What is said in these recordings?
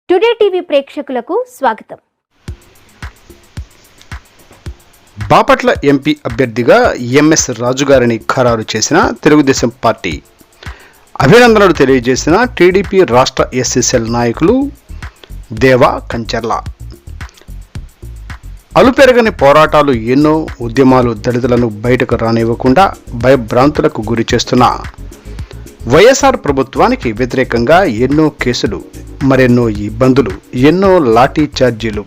Today TV ప్రేక్షకులకు స్వాగతం. Bapatla MP అభ్యర్థిగా ఎంఎస్ రాజు గారిని ఖరారు చేసిన తెలుగుదేశం పార్టీ అభినందనలు తెలియజేసిన టీడీపీ రాష్ట్ర ఎస్సీసెల్ నాయకులు దేవా కంచర్ల. అలుపెరగని పోరాటాలు, ఎన్నో ఉద్యమాలు దళితులను బయటకు రానివ్వకుండా భయభ్రాంతులకు గురి చేస్తున్న వైఎస్ఆర్ ప్రభుత్వానికి వ్యతిరేకంగా ఎన్నో కేసులు, మరెన్నో ఇబ్బందులు, ఎన్నో లాఠీ ఛార్జీలు,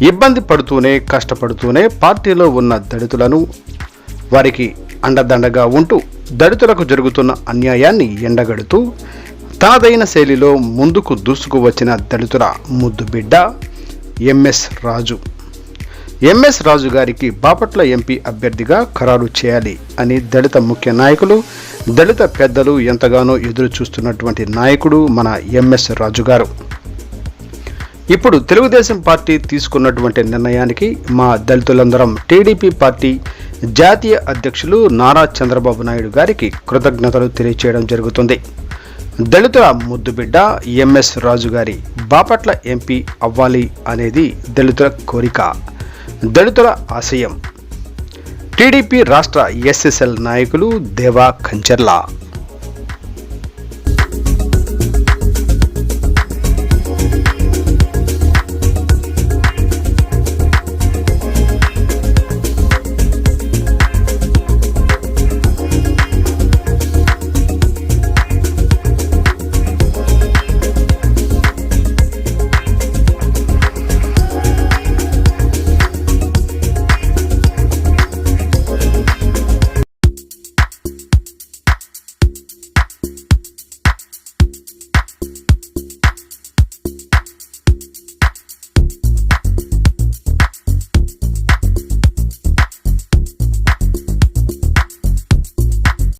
ఇబ్బంది పడుతూనే కష్టపడుతూనే పార్టీలో ఉన్న దళితులను వారికి అండదండగా ఉంటూ దళితులకు జరుగుతున్న అన్యాయాన్ని ఎండగడుతూ తనదైన శైలిలో ముందుకు దూసుకు వచ్చిన దళితుల ముద్దు బిడ్డ ఎంఎస్ రాజు. ఎంఎస్ రాజు గారికి బాపట్ల ఎంపీ అభ్యర్థిగా ఖరారు చేయాలి అని దళిత ముఖ్య నాయకులు, దళిత పెద్దలు ఎంతగానో ఎదురు చూస్తున్నటువంటి నాయకుడు మన ఎంఎస్ రాజు గారు. ఇప్పుడు తెలుగుదేశం పార్టీ తీసుకున్నటువంటి నిర్ణయానికి మా దళితులందరం టీడీపీ పార్టీ జాతీయ అధ్యక్షులు నారా చంద్రబాబు నాయుడు గారికి కృతజ్ఞతలు తెలియచేయడం జరుగుతుంది. దళితుల ముద్దుబిడ్డ ఎంఎస్ రాజు గారి బాపట్ల ఎంపీ అవ్వాలి అనేది దళితుల కోరిక, దళితుల ఆశయం. టీడీపీ రాష్ట్ర ఎస్ఎస్ఎల్ నాయకులు దేవా కంచర్ల.